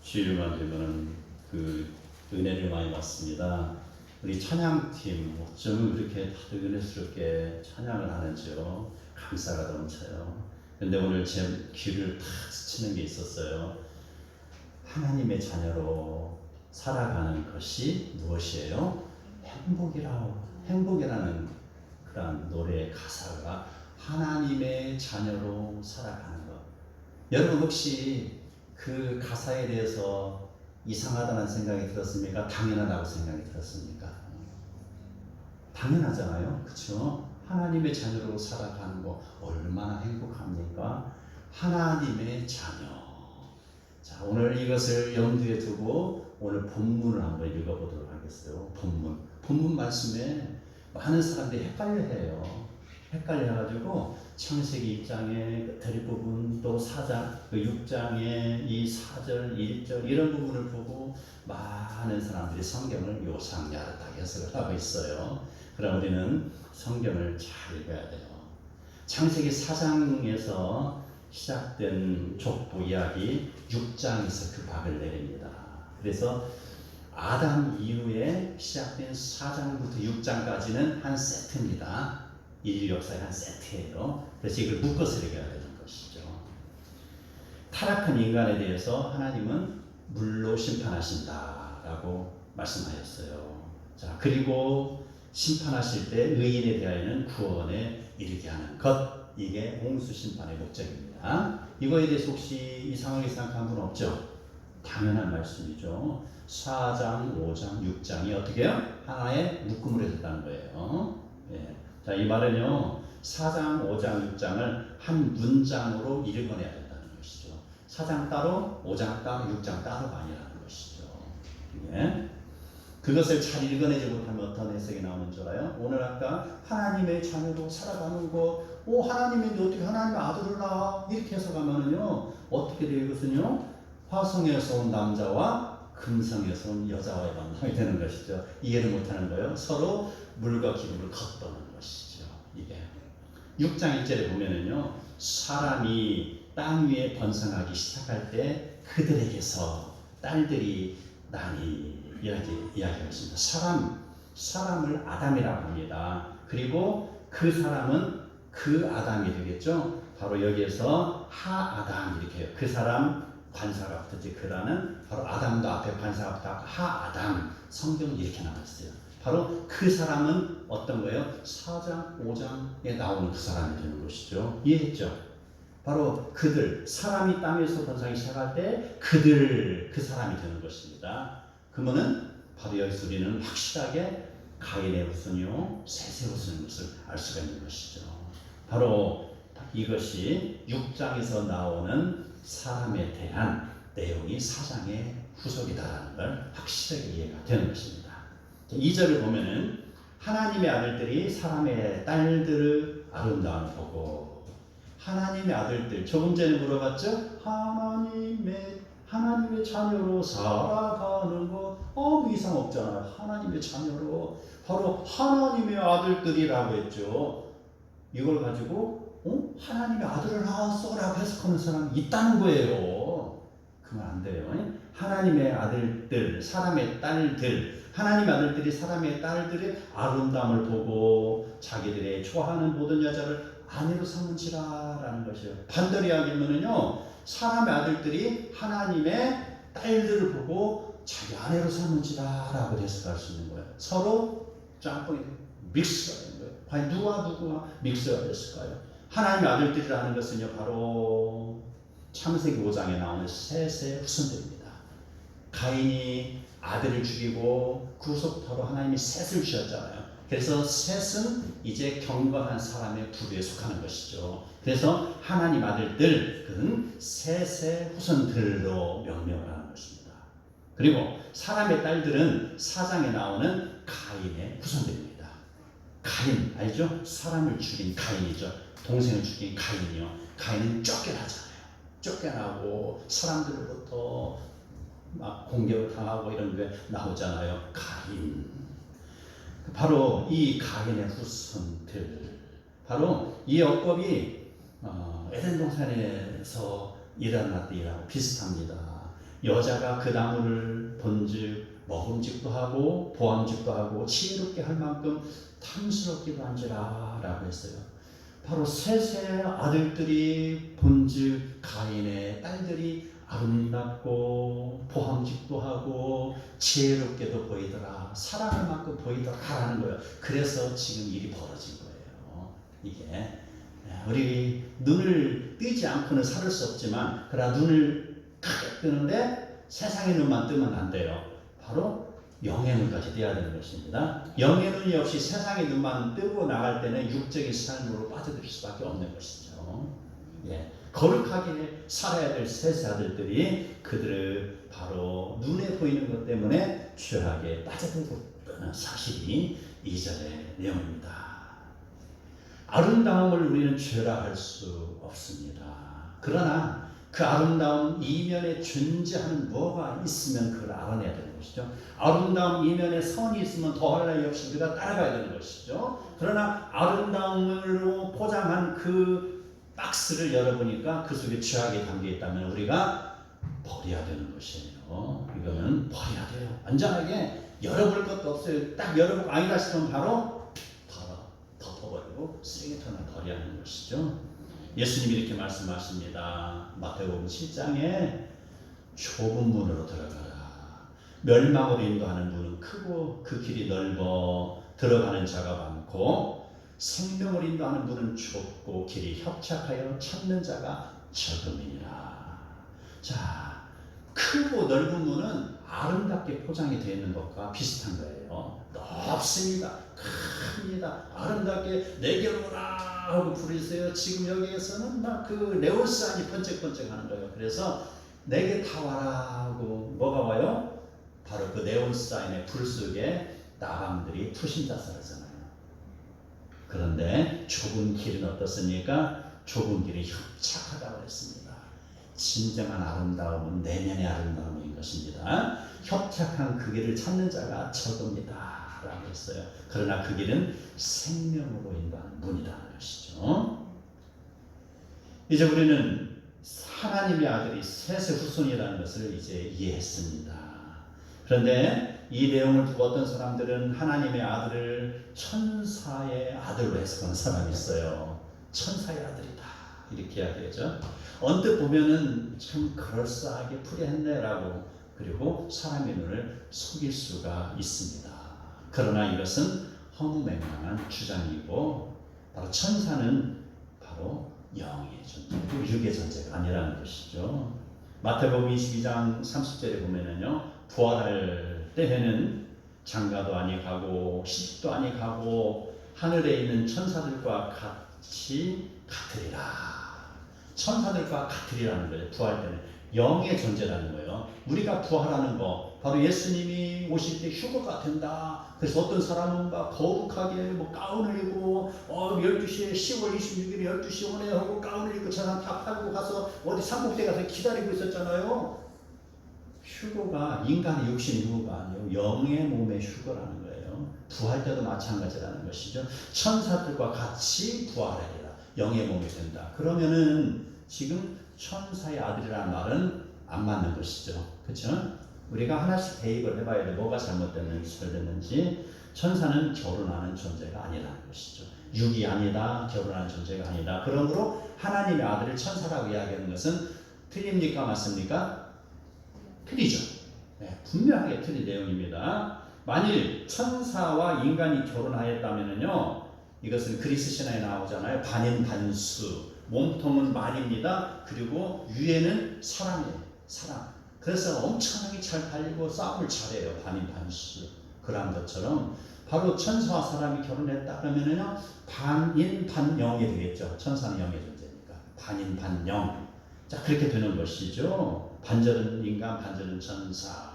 주일만 되면은 그 은혜를 많이 받습니다. 우리 찬양팀 어쩜 그렇게 다들 은혜스럽게 찬양을 하는지요. 감사가 넘쳐요. 근데 오늘 제 귀를 탁 스치는 게 있었어요. 하나님의 자녀로 살아가는 것이 무엇이에요? 행복이라는 그런 노래의 가사가 하나님의 자녀로 살아가는 것. 여러분 혹시 그 가사에 대해서 이상하다는 생각이 들었습니까? 당연하다고 생각이 들었습니까? 당연하잖아요. 그렇죠? 하나님의 자녀로 살아가는 거 얼마나 행복합니까? 하나님의 자녀. 자, 오늘 이것을 염두에 두고 오늘 본문을 한번 읽어보도록 하겠어요. 본문 말씀에 많은 사람들이 헷갈려해요. 헷갈려가지고 창세기 2장의 대립부분 또 4장, 6장의 이 4절, 1절 이런 부분을 보고 많은 사람들이 성경을 요상야릇하게 해석을 하고 있어요. 그럼 우리는 성경을 잘 읽어야 돼요. 창세기 4장에서 시작된 족보 이야기 6장에서 그 박을 내립니다. 그래서 아담 이후에 시작된 4장부터 6장까지는 한 세트입니다. 인류 역사의 한 세트예요. 그래서 이걸 묶어서 읽어야 되는 것이죠. 타락한 인간에 대해서 하나님은 물로 심판하신다라고 말씀하셨어요. 자, 그리고 심판하실 때 의인에 대하여는 구원에 이르게 하는 것, 이게 홍수 심판의 목적입니다. 이거에 대해서 혹시 이상하게 생각한 분 없죠? 당연한 말씀이죠. 4장, 5장, 6장이 어떻게 해요? 하나의 묶음으로 했다는 거예요. 예. 자, 이 말은요, 4장, 5장, 6장을 한 문장으로 읽어내야 된다는 것이죠. 4장 따로, 5장 따로, 6장 따로가 아니라는 것이죠. 예. 그것을 잘 읽어내지 못하면 어떤 해석이 나오는 줄 알아요? 오늘 아까 하나님의 자녀로 살아가는 거, 하나님인데 어떻게 하나님의 아들을 낳아? 이렇게 해석하면은요, 어떻게 돼요? 이것은요, 화성에서 온 남자와 금성에서 온 여자와의 만남이 되는 것이죠. 이해를 못하는 거예요. 서로 물과 기름을 겉도는 것이죠. 이게 6장 1절에 보면은요, 사람이 땅 위에 번성하기 시작할 때 그들에게서 딸들이 나니 이야기하고 있습니다. 사람을 아담이라고 합니다. 그리고 그 사람은 그 아담이 되겠죠. 바로 여기에서 하아담 이렇게 해요. 그 사람 관사가 붙었지. 그라는 바로 아담도 앞에 관사가 붙어 하아담. 성경은 이렇게 나와 있어요. 바로 그 사람은 어떤 거예요? 4장, 5장에 나오는 그 사람이 되는 것이죠. 이해했죠? 바로 그들, 사람이 땅에서 번성하기 시작할 때 그 사람이 되는 것입니다. 그러면은 바로 여기서 우리는 확실하게 가인의 후손이요, 셋의 후손인 것을 알 수가 있는 것이죠. 바로 이것이 6장에서 나오는 사람에 대한 내용이 4장의 후속이다라는 걸 확실하게 이해가 되는 것입니다. 2절을 보면은 하나님의 아들들이 사람의 딸들을 아름다움을 보고, 하나님의 아들들, 조금 전에 물어봤죠? 하나님의 자녀로 살아가는 것, 아무 이상 없잖아요. 하나님의 자녀로, 바로 하나님의 아들들이라고 했죠. 이걸 가지고 하나님의 아들을 낳았어라고 해석하는 사람이 있다는 거예요. 그러면 안 돼요. 하나님의 아들들, 사람의 딸들, 하나님의 아들들이 사람의 딸들의 아름다움을 보고 자기들의 좋아하는 모든 여자를 아내로 삼은지라라는 것이에요. 반대로 이야기하면요, 사람의 아들들이 하나님의 딸들을 보고 자기 아내로 삼은지라라고 해석할 수 있는 거예요. 서로 짬뽕이 믹스가 되는 거예요. 과연 누구와 믹스가 됐을까요? 하나님의 아들들이라는 것은요, 바로 창세기 5장에 나오는 셋의 후손들입니다. 가인이 아들을 죽이고 그 후속부터 하나님이 셋을 주셨잖아요. 그래서 셋은 이제 경건한 사람의 부류에 속하는 것이죠. 그래서 하나님 아들들, 그는 셋의 후손들로 명명을 하는 것입니다. 그리고 사람의 딸들은 4장에 나오는 가인의 후손들입니다. 가인, 알죠? 사람을 죽인 가인이죠. 동생을 죽인 가인이요. 가인은 쫓겨나잖아요. 쫓겨나고 사람들로부터 막 공격을 당하고 이런 게 나오잖아요. 가인. 바로 이 가인의 후손들, 바로 이 율법이 에덴 동산에서 일어났던 일하고 비슷합니다. 여자가 그 나무를 본즉 먹음직도 하고 보암직도 하고 지혜롭게 할 만큼 탐스럽기도 한지라 라고 했어요. 바로 셋의 아들들이 본즉 가인의 딸들이 아름답고 보암직도 하고 지혜롭게도 보이더라, 사랑할 만큼 보이더라라는 거예요. 그래서 지금 일이 벌어진 거예요. 이게 우리 눈을 뜨지 않고는 살 수 없지만, 그러나 눈을 크게 뜨는데 세상의 눈만 뜨면 안 돼요. 바로 영의 눈까지 떼야 되는 것입니다. 영의 눈이 없이 세상의 눈만 뜨고 나갈 때는 육적인 삶으로 빠져들 수밖에 없는 것이죠. 예, 거룩하게 살아야 될 셋의 아들들이 그들을 바로 눈에 보이는 것 때문에 죄악에 빠져들었다는 사실이 2절의 내용입니다. 아름다움을 우리는 죄라할 수 없습니다. 그러나 그 아름다움 이면에 존재하는 뭐가 있으면 그걸 알아내야 되는 것이죠. 아름다움 이면에 선이 있으면 더할 나위 없이 우리가 따라가야 되는 것이죠. 그러나 아름다움으로 포장한 그 박스를 열어보니까 그 속에 죄악이 담겨 있다면 우리가 버려야 되는 것이에요. 이거는 버려야 돼요. 완전하게 열어볼 것도 없어요. 딱 열어보고 아니다 싶으면 바로 덮어버리고 쓰레기통에 버려야 하는 것이죠. 예수님이 이렇게 말씀하십니다. 마태복음 7장에 좁은 문으로 들어가라. 멸망으로 인도하는 문은 크고 그 길이 넓어 들어가는 자가 많고, 생명으로 인도하는 문은 좁고 길이 협착하여 찾는 자가 적음이니라. 자, 크고 넓은 문은 아름답게 포장이 되어 있는 것과 비슷한 거예요. 넓습니다. 큽니다. 아름답게 내게로 오라 하고 부르세요. 지금 여기에서는 막 그 네온사인이 번쩍번쩍 하는 거예요. 그래서 내게 다 와라 하고 뭐가 와요? 바로 그 네온사인의 불 속에 나방들이 투신자살하잖아요. 그런데 좁은 길은 어떻습니까? 좁은 길이 협착하다고 했습니다. 진정한 아름다움은 내면의 아름다움인 것입니다. 협착한 그 길을 찾는 자가 적습니다 라고 했어요. 그러나 그 길은 생명으로 인도하는 문이라는 것이죠. 이제 우리는 하나님의 아들이 셋의 후손이라는 것을 이제 이해했습니다. 그런데 이 내용을 두고 어떤 사람들은 하나님의 아들을 천사의 아들로 해석하는 사람이 있어요. 천사의 아들이다 이렇게 이야기하죠. 언뜻 보면은 참 그럴싸하게 풀이했네라고, 그리고 사람의 눈을 속일 수가 있습니다. 그러나 이것은 허무맹랑한 주장이고, 바로 천사는 바로 영의 존재고 육의 존재가 아니라는 것이죠. 마태복음 22장 30절에 보면은요, 부활할 때에는 장가도 아니 가고 시집도 아니 가고 하늘에 있는 천사들과 같이 같으리라. 천사들과 같으리라는 거예요. 부활 때는 영의 존재라는 거예요. 우리가 부활하는 거 바로 예수님이 오실 때 휴거가 된다. 그래서 어떤 사람은 막 거룩하게 뭐 가운을 입고 12시에 10월 26일에 12시 오네 하고 가운을 입고 저랑 다 팔고 가서 어디 산목대 가서 기다리고 있었잖아요. 휴거가 인간의 육신의 휴거가 아니에요. 영의 몸의 휴거라는 거예요. 부활 때도 마찬가지라는 것이죠. 천사들과 같이 부활하리라. 영의 몸이 된다. 그러면은 지금 천사의 아들이라는 말은 안 맞는 것이죠. 그렇죠? 우리가 하나씩 대입을 해봐야 돼. 뭐가 잘못됐는지 잘됐는지. 천사는 결혼하는 존재가 아니라는 것이죠. 육이 아니다. 결혼하는 존재가 아니다. 그러므로 하나님의 아들을 천사라고 이야기하는 것은 틀립니까? 맞습니까? 틀리죠. 네, 분명하게 틀린 내용입니다. 만일 천사와 인간이 결혼하였다면요, 이것은 그리스 신화에 나오잖아요. 반인 반수, 몸통은 말입니다. 그리고 위에는 사람이에요. 사람. 그래서 엄청나게 잘 달리고 싸움을 잘해요. 반인 반수. 그런 것처럼 바로 천사와 사람이 결혼했다 그러면은요, 반인 반영이 되겠죠. 천사는 영의 존재니까. 반인 반영. 자, 그렇게 되는 것이죠. 반절은 인간, 반절은 천사.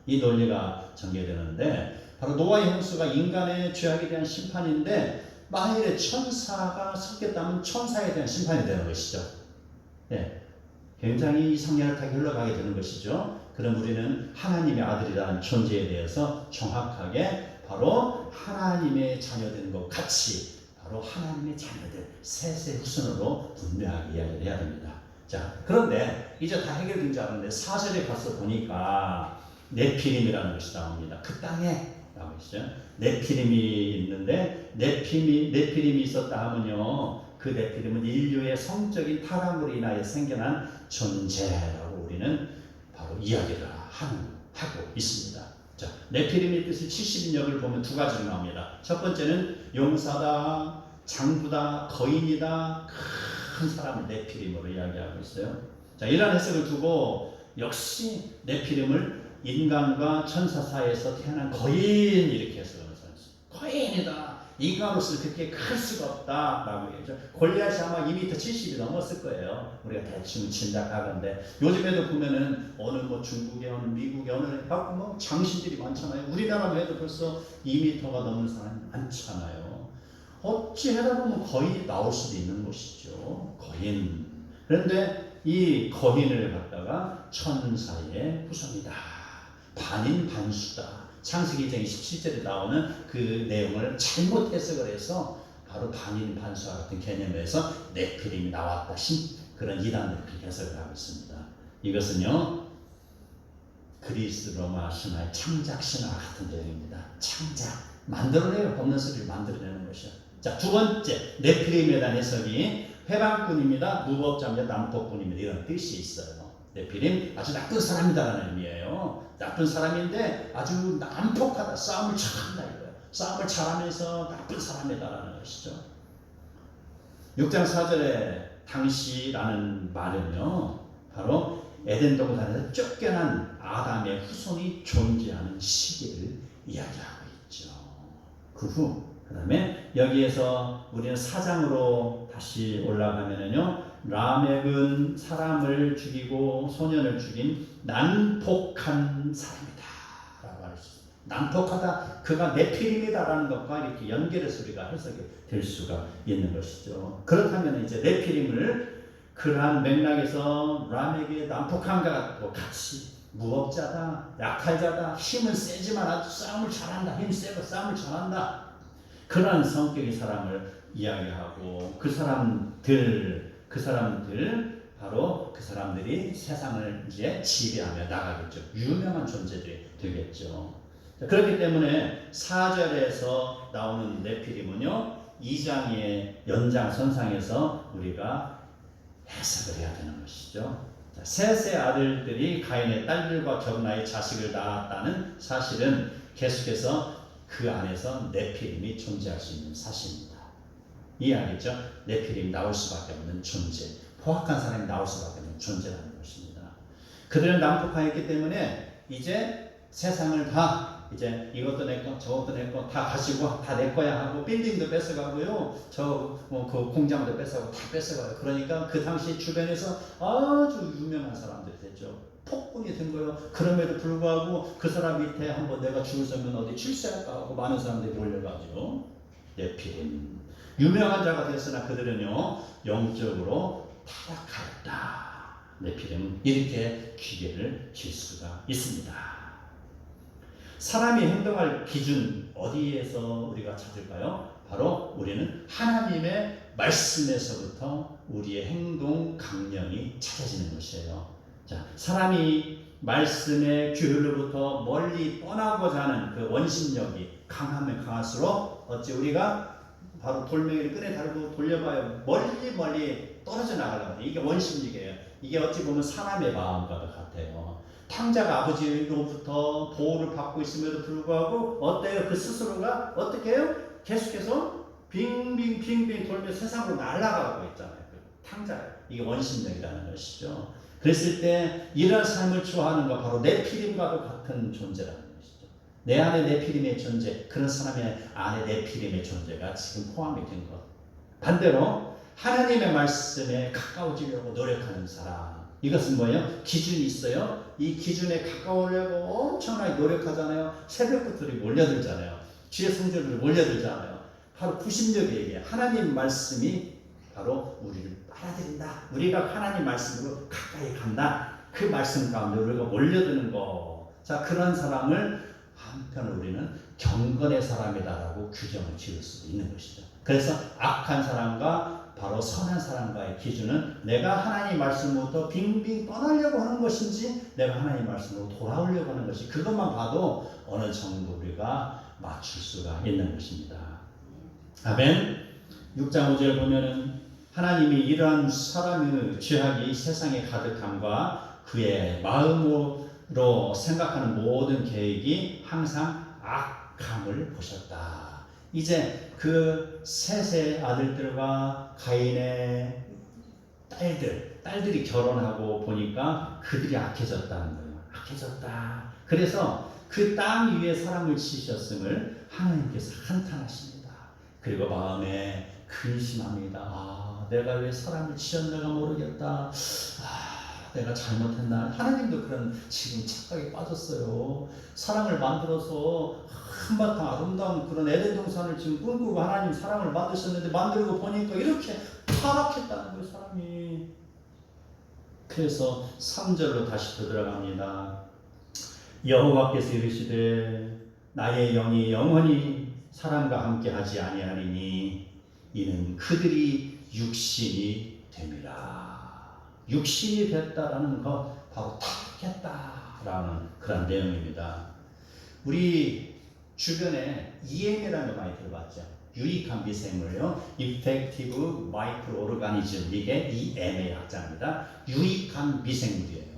이 논리가 전개되는데, 바로 노아의 홍수가 인간의 죄악에 대한 심판인데, 만일에 천사가 섞였다면 천사에 대한 심판이 되는 것이죠. 예, 굉장히 이상렬하게 흘러가게 되는 것이죠. 그럼 우리는 하나님의 아들이라는 존재에 대해서 정확하게 바로 하나님의 자녀된 것 같이 바로 하나님의 자녀들 셋의 후손으로 분명하게 이야기를 해야 됩니다. 자, 그런데 이제 다 해결된 줄 알았는데 4절에 가서 보니까 네피림이라는 것이 나옵니다. 그 땅에 나와 있어요. 네피림이 있는데 네피림이 있었다 하면요, 그 네피림은 인류의 성적인 타락으로 인하여 생겨난 존재라고 우리는 바로 이야기를 하고 있습니다. 자, 네피림의 뜻을 70인역을 보면 두 가지로 나옵니다. 첫 번째는 용사다, 장부다, 거인이다, 큰 사람을 네피림으로 이야기하고 있어요. 자, 이러한 해석을 두고 역시 네피림을 인간과 천사 사이에서 태어난 거인 이렇게 해석을 하는 사람 있어요. 거인이다. 인간으로서 그렇게 클 수가 없다라고 얘기하죠. 골리앗이 아마 2m 70이 넘었을 거예요. 우리가 대충 짐작하건데 요즘에도 보면은 어느 뭐 중국에 어느 미국에 어느 뭐 장신들이 많잖아요. 우리나라만 해도 벌써 2m가 넘는 사람이 많잖아요. 어찌 하다 보면 거인이 나올 수도 있는 것이죠. 거인. 그런데 이 거인을 갖다가 천사의 후손이다. 반인 반수다. 창세기 2장 27절에 나오는 그 내용을 잘못 해석을 해서 바로 반인 반수와 같은 개념에서 네피림이 나왔다. 그런 이단들이 그렇게 해석을 하고 있습니다. 이것은요, 그리스 로마 신화의 창작 신화 같은 내용입니다. 창작. 만들어내요. 없는 소리를 만들어내는 것이요. 자, 두 번째, 네피림에 대한 해석이 회방꾼입니다. 무법자입니다. 남폭꾼입니다. 이런 뜻이 있어요. 네피림, 아주 나쁜 사람이다라는 의미예요. 나쁜 사람인데 아주 난폭하다. 싸움을 잘한다 이거예요. 싸움을 잘하면서 나쁜 사람이다라는 것이죠. 6장 4절에 당시라는 말은요, 바로 에덴 동산에서 쫓겨난 아담의 후손이 존재하는 시기를 이야기하고 있죠. 그 후, 그 다음에 여기에서 우리는 4장으로 다시 올라가면은요, 라멕은 사람을 죽이고 소년을 죽인 난폭한 사람이다 라고 할 수 있습니다. 난폭하다, 그가 네피림이다라는 것과 이렇게 연결해서 우리가 해석이 될 수가 있는 것이죠. 그렇다면 이제 네피림을 그러한 맥락에서 라멕의 난폭함과 같이 무법자다, 약탈자다, 힘은 세지만 아주 싸움을 잘한다, 힘 세고 싸움을 잘한다, 그러한 성격의 사람을 이야기하고 그 사람들 바로 그 사람들이 세상을 이제 지배하며 나가겠죠. 유명한 존재들이 되겠죠. 그렇기 때문에 4절에서 나오는 네피림은요, 2장의 연장선상에서 우리가 해석을 해야 되는 것이죠. 셋의 아들들이 가인의 딸들과 결혼하여 자식을 낳았다는 사실은 계속해서 그 안에서 네피림이 존재할 수 있는 사실입니다. 이해하겠죠? 네피림이 나올 수밖에 없는 존재, 포악한 사람이 나올 수밖에 없는 존재라는 것입니다. 그들은 난폭하였기 때문에 이제 세상을 다 이제 이것도 내 거, 저것도 내 거 다 가지고 다 내 거야 하고 빌딩도 뺏어가고요, 그 공장도 뺏어가고 다 뺏어가요. 그러니까 그 당시 주변에서 아주 유명한 사람들이 됐죠. 폭군이 된 거예요. 그럼에도 불구하고 그 사람 밑에 한번 내가 죽을 서면 어디 출세할까 하고 많은 사람들이 몰려가지고 네피림, 유명한 자가 됐으나 그들은요 영적으로 타락하였다. 네피림, 이렇게 기계를 질 수가 있습니다. 사람이 행동할 기준 어디에서 우리가 찾을까요? 바로 우리는 하나님의 말씀에서부터 우리의 행동 강령이 찾아지는 것이에요. 자, 사람이 말씀의 규율로부터 멀리 떠나고자 하는 그 원심력이 강하면 강할수록 어찌 우리가 바로 돌멩이를 끈에 달고 돌려봐야 멀리 떨어져 나가려고 해요. 이게 원심력이에요. 이게 어찌 보면 사람의 마음과도 같아요. 탕자가 아버지로부터 보호를 받고 있음에도 불구하고 어때요? 그 스스로가 어떻게 해요? 계속해서 빙빙 돌며 세상으로 날아가고 있잖아요. 탕자예요. 이게 원심력이라는 것이죠. 그랬을 때 이런 삶을 좋아하는 거 바로 네피림과도 같은 존재라는 것이죠. 내 안에 네피림의 존재, 그런 사람의 안에 네피림의 존재가 지금 포함이 된 것. 반대로 하나님의 말씀에 가까워지려고 노력하는 사람, 이것은 뭐예요? 기준이 있어요. 이 기준에 가까우려고 엄청나게 노력하잖아요. 새벽부터 몰려들잖아요. 주의 성전을 몰려들잖아요. 바로 구심력에 의해 하나님 말씀이 바로 우리를 빨아들인다. 우리가 하나님 말씀으로 가까이 간다. 그 말씀 가운데 우리가 몰려드는 거. 자, 그런 사람을 한편 우리는 경건의 사람이다라고 규정을 지을 수도 있는 것이죠. 그래서 악한 사람과 바로 선한 사람과의 기준은 내가 하나님 말씀으로부터 빙빙 떠나려고 하는 것인지 내가 하나님 말씀으로 돌아오려고 하는 것이 그것만 봐도 어느 정도 우리가 맞출 수가 있는 것입니다. 아멘. 6장 5절 보면은 하나님이 이러한 사람의 죄악이 세상에 가득함과 그의 마음으로 생각하는 모든 계획이 항상 악함을 보셨다. 이제 그 셋의 아들들과 가인의 딸들이 결혼하고 보니까 그들이 악해졌다는 거예요. 악해졌다. 그래서 그 땅 위에 사람을 치셨음을 하나님께서 한탄하십니다. 그리고 마음에 근심합니다. 내가 왜 사람을 치었는가 모르겠다. 내가 잘못했나. 하나님도 그런 지금 착각에 빠졌어요. 사람을 만들어서 한바탕 아름다운 그런 에덴 동산을 지금 꿈꾸고 하나님 사람을 만드셨는데 만들고 보니까 이렇게 타락했다는 거예요, 사람이. 그래서 3절로 다시 또 들어갑니다. 여호와께서 이르시되 나의 영이 영원히 사람과 함께 하지 아니하리니 이는 그들이 육신이 됨이라. 육신이 됐다라는 것 바로 타락했다라는 그런 내용입니다. 우리 주변에 EM이라는 거 많이 들어봤죠. 유익한 미생물이요. Effective Microorganism. 이게 EM의 약자입니다. 유익한 미생물이에요.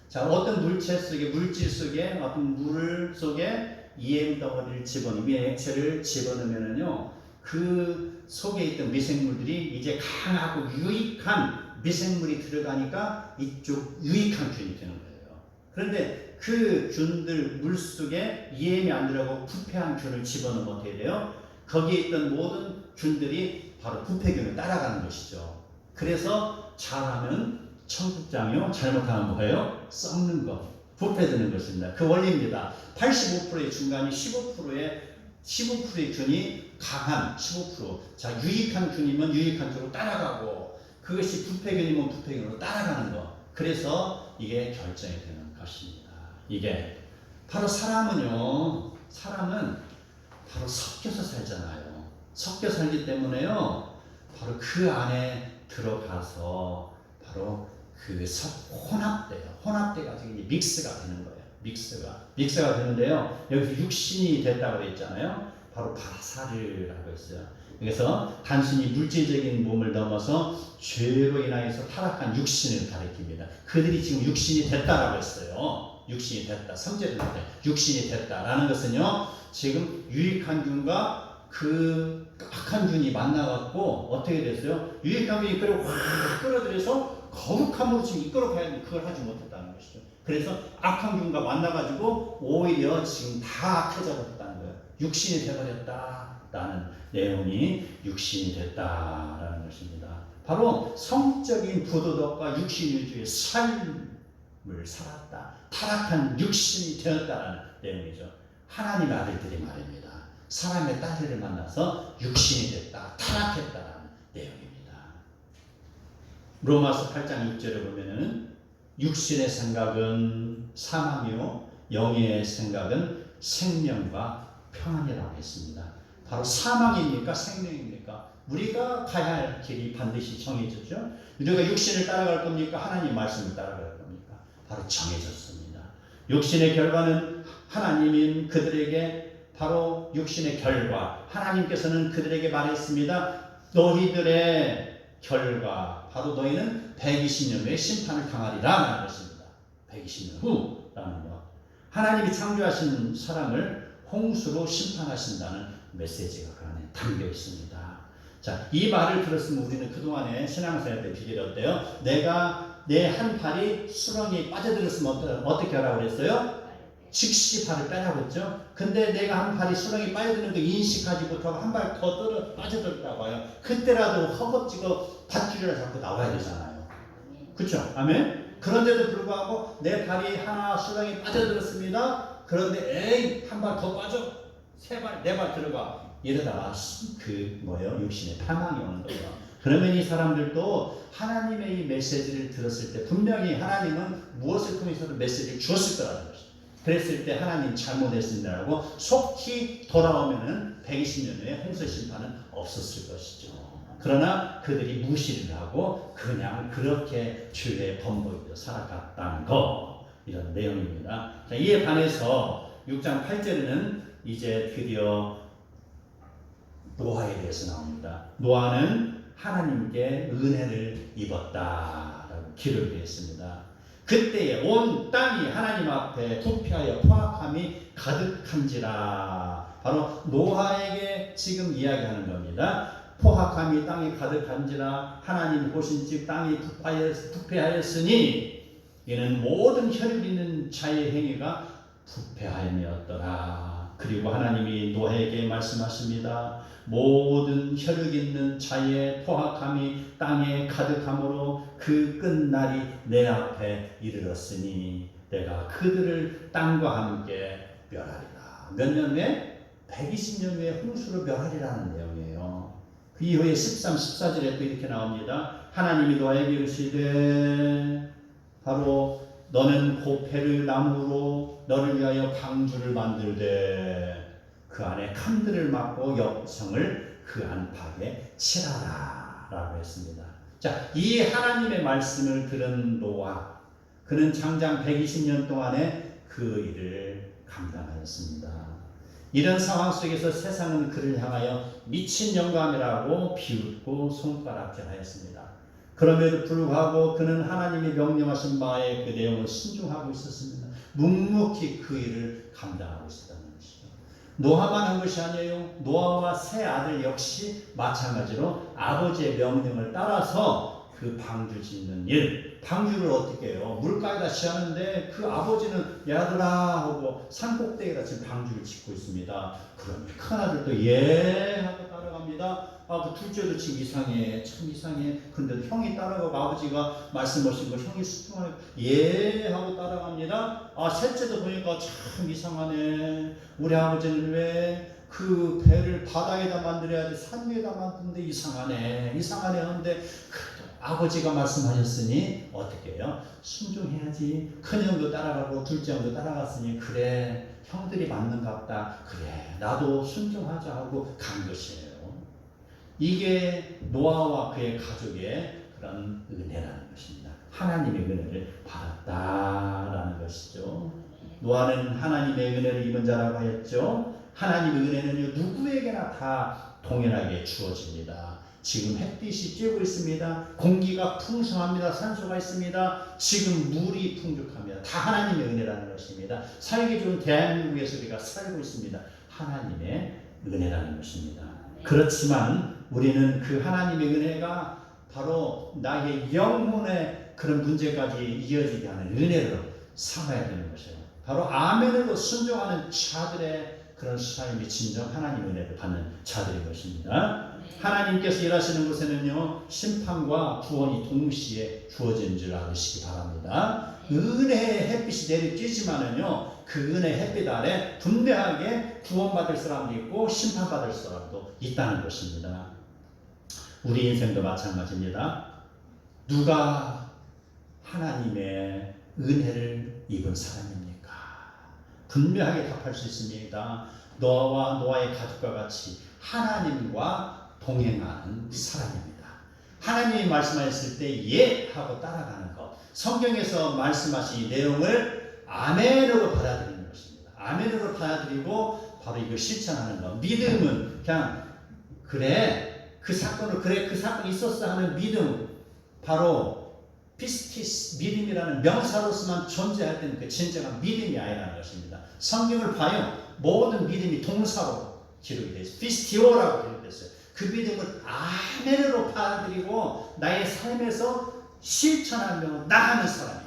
자, 어떤 물질 속에 어떤 물 속에 EM 덩어리를 집어넣으면 액체를 집어넣으면은요, 그 속에 있던 미생물들이 이제 강하고 유익한 미생물이 들어가니까 이쪽 유익한 균이 되는 거예요. 그런데 그 균들 물 속에 EM이 안 들어가고 부패한 균을 집어넣으면 어떻게 돼요? 거기에 있던 모든 균들이 바로 부패균을 따라가는 것이죠. 그래서 잘하면 청국장이요, 잘못하면 뭐예요? 썩는 것, 부패되는 것입니다. 그 원리입니다. 85%의 중간이 15%의 균이 강한 15%. 자, 유익한 균이면 유익한 균으로 따라가고 그것이 부패균이면 부패균으로 따라가는 것. 그래서 이게 결정이 되는 것입니다. 이게 바로 사람은 바로 섞여서 살잖아요. 섞여 살기 때문에요. 바로 그 안에 들어가서 바로 그 혼합돼요. 혼합돼가지고 이제 믹스가 되는 거예요. 믹스가 되는데요. 여기서 육신이 됐다고 했잖아요. 바로 바사르라고 했어요. 그래서 단순히 물질적인 몸을 넘어서 죄로 인하여서 타락한 육신을 가리킵니다. 그들이 지금 육신이 됐다라고 했어요. 육신이 됐다. 3절인데 육신이 됐다라는 것은요. 지금 유익한 균과 그 악한 균이 만나갖고 어떻게 됐어요? 유익한 균이 그걸 확 끌어들여서 거룩함으로 지금 이끌어가야 되는데 그걸 하지 못했다는 것이죠. 그래서 악한 균과 만나가지고 오히려 지금 다 악해져 버렸다는 거예요. 육신이 되어버렸다라는 내용이 육신이 됐다라는 것입니다. 바로 성적인 부도덕과 육신유주의 삶을 살았다. 타락한 육신이 되었다라는 내용이죠. 하나님의 아들들이 말입니다. 사람의 딸들을 만나서 육신이 됐다, 타락했다라는 내용입니다. 로마서 8장 6절에 보면은 육신의 생각은 사망이요 영의 생각은 생명과 평안이라고 했습니다. 바로 사망입니까? 생명입니까? 우리가 가야 할 길이 반드시 정해졌죠. 우리가 육신을 따라갈 겁니까? 하나님 말씀을 따라갈 겁니까? 바로 정해졌습니다. 육신의 결과는 하나님인 그들에게 바로 육신의 결과, 하나님께서는 그들에게 말했습니다. 너희들의 결과, 바로 너희는 120년 후에 심판을 당하리라 라는 것입니다. 120년 후라는 것. 하나님이 창조하신 사람을 홍수로 심판하신다는 메시지가 그 안에 담겨 있습니다. 자, 이 말을 들었으면 우리는 그동안에 신앙생활 때 비결이 어때요? 내가 내 한 발이 수렁에 빠져들었으면 어떻게 하라고 그랬어요? 즉시 발을 빼라고 했죠. 근데 내가 한 발이 수렁에 빠져드는 거 인식하지 못하고 한 발 더 빠져들었다고 해요. 그때라도 허겁지겁 밧줄을 잡고 나와야 되잖아요. 그렇죠? 아멘? 그런데도 불구하고 내 발이 하나 수렁에 빠져들었습니다. 그런데 에이 한 발 더 빠져. 세 발, 네 발 들어가. 이러다가 육신의 파망이 오는 거예요. 그러면 이 사람들도 하나님의 이 메시지를 들었을 때 분명히 하나님은 무엇을 통해서도 메시지를 주었을 거라는 것이죠. 그랬을 때 하나님 잘못했습니다라고 속히 돌아오면은 120년 후에 홍수 심판은 없었을 것이죠. 그러나 그들이 무시를 하고 그냥 그렇게 주의 범법대로 살아갔다는 거, 이런 내용입니다. 자, 이에 반해서 6장 8절에는 이제 드디어 노아에 대해서 나옵니다. 노아는 하나님께 은혜를 입었다라고 기록되어 있습니다. 그때에 온 땅이 하나님 앞에 부패하여 포악함이 가득한지라. 바로 노아에게 지금 이야기하는 겁니다. 포악함이 땅에 가득한지라. 하나님 보신즉 땅이 부패하였으니 이는 모든 혈육 있는 자의 행위가 부패하였더라. 그리고 하나님이 노아에게 말씀하십니다. 모든 혈육 있는 자의 포악함이 땅에 가득함으로 그 끝날이 내 앞에 이르렀으니 내가 그들을 땅과 함께 멸하리라. 몇 년 후에? 120년 후에 홍수로 멸하리라는 내용이에요. 그 이후에 13, 14절에 또 이렇게 나옵니다. 하나님이 노아에게 이르시되 바로 너는 고페르 나무로 너를 위하여 방주를 만들되 그 안에 칸들을 막고 역성을 그 안팎에 칠하라 라고 했습니다. 자, 이 하나님의 말씀을 들은 노아, 그는 장장 120년 동안에 그 일을 감당하였습니다. 이런 상황 속에서 세상은 그를 향하여 미친 영감이라고 비웃고 손가락질하였습니다. 그럼에도 불구하고 그는 하나님이 명령하신 바에 그 내용을 순종하고 있었습니다. 묵묵히 그 일을 감당하고 있었다는 것이죠. 노아만 한 것이 아니에요. 노아와 세 아들 역시 마찬가지로 아버지의 명령을 따라서 그 방주 짓는 일, 방주를 어떻게 해요? 물가에다 지었는데 그 아버지는 야들아 하고 산꼭대기에다 지금 방주를 짓고 있습니다. 그러면 큰 아들도 예 하고 따라갑니다. 그 둘째도 지금 이상해, 참 이상해. 근데도 형이 따라가고 아버지가 말씀하신 걸 형이 수긍하고 예 하고 따라갑니다. 셋째도 보니까 참 이상하네. 우리 아버지는 왜 그 배를 바다에다 만들어야 돼, 산 위에다 만드는데 이상하네 하는데 그래도 아버지가 말씀하셨으니 어떻게 해요? 순종해야지. 큰형도 따라가고 둘째 형도 따라갔으니 그래 형들이 맞는갑다. 그래 나도 순종하자 하고 간 것이에요. 이게 노아와 그의 가족의 그런 은혜라는 것입니다. 하나님의 은혜를 받았다라는 것이죠. 노아는 하나님의 은혜를 입은 자라고 하였죠. 하나님의 은혜는 누구에게나 다 동일하게 주어집니다. 지금 햇빛이 쬐고 있습니다. 공기가 풍성합니다. 산소가 있습니다. 지금 물이 풍족합니다. 다 하나님의 은혜라는 것입니다. 살기 좋은 대한민국에서 우리가 살고 있습니다. 하나님의 은혜라는 것입니다. 그렇지만 우리는 그 하나님의 은혜가 바로 나의 영혼의 그런 문제까지 이어지게 하는 은혜로 삼아야 되는 것이에요. 바로 아멘으로 순종하는 자들의 그런 삶이 진정 하나님의 은혜를 받는 자들인 것입니다. 하나님께서 일하시는 곳에는요, 심판과 구원이 동시에 주어진 줄 아시기 바랍니다. 은혜의 햇빛이 내리쬐지만은요, 그 은혜의 햇빛 아래 분명하게 구원받을 사람도 있고 심판받을 사람도 있다는 것입니다. 우리 인생도 마찬가지입니다. 누가 하나님의 은혜를 입은 사람입니까? 분명하게 답할 수 있습니다. 노아와 노아의 가족과 같이 하나님과 동행하는 사람입니다. 하나님이 말씀하셨을 때 예 하고 따라가는 것. 성경에서 말씀하신 내용을 아멘으로 받아들이는 것입니다. 아멘으로 받아들이고 바로 이걸 실천하는 것. 믿음은 그냥 그래 그 사건이 있었어 하는 믿음, 바로 피스티스 믿음이라는 명사로서만 존재할 때는 그 진정한 믿음이 아니라는 것입니다. 성경을 봐요. 모든 믿음이 동사로 기록이 되어 있어요. 피스티오라고 기록됐어요. 그 믿음을 아멘으로 받아들이고 나의 삶에서 실천하며 나가는 사람이에요.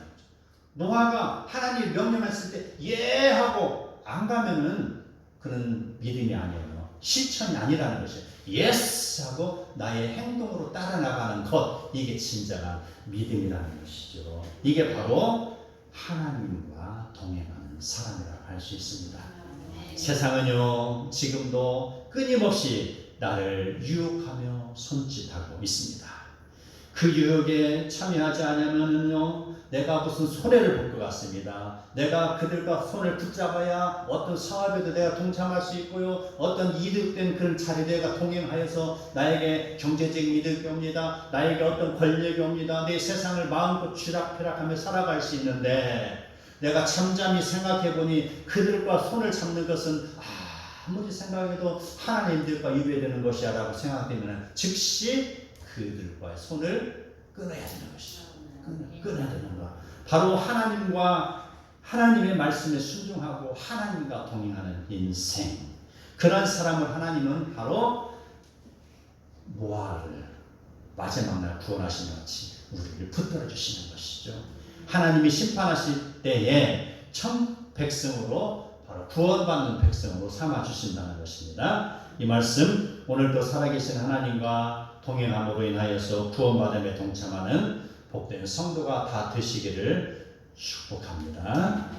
노아가 하나님이 명령했을 때 예 하고 안 가면은 그런 믿음이 아니에요. 실천이 아니라는 것이에요. 예스 하고 나의 행동으로 따라 나가는 것, 이게 진정한 믿음이라는 것이죠. 이게 바로 하나님과 동행하는 사람이라고 할 수 있습니다. 세상은요, 지금도 끊임없이 나를 유혹하며 손짓하고 있습니다. 그 유혹에 참여하지 않으면요 내가 무슨 손해를 볼 것 같습니다. 내가 그들과 손을 붙잡아야 어떤 사업에도 내가 동참할 수 있고요. 어떤 이득된 그런 자리에 내가 동행하여서 나에게 경제적인 이득이 옵니다. 나에게 어떤 권력이 옵니다. 내 세상을 마음껏 쥐락펴락하며 살아갈 수 있는데 내가 잠잠히 생각해보니 그들과 손을 잡는 것은 아무리 생각해도 하나님들과 유배되는 것이야 라고 생각되면 즉시 그들과의 손을 끊어야 되는 것이죠. 끊어야 되는 것. 바로 하나님의 말씀에 순종하고 하나님과 동행하는 인생. 그런 사람을 하나님은 바로 노아를 마지막 날 구원하신 같이 우리를 붙들어 주시는 것이죠. 하나님이 심판하실 때에 천 백성으로 바로 구원받는 백성으로 삼아 주신다는 것입니다. 이 말씀 오늘도 살아계신 하나님과 동행함으로 인하여서 구원받음에 동참하는 복된 성도가 다 되시기를 축복합니다.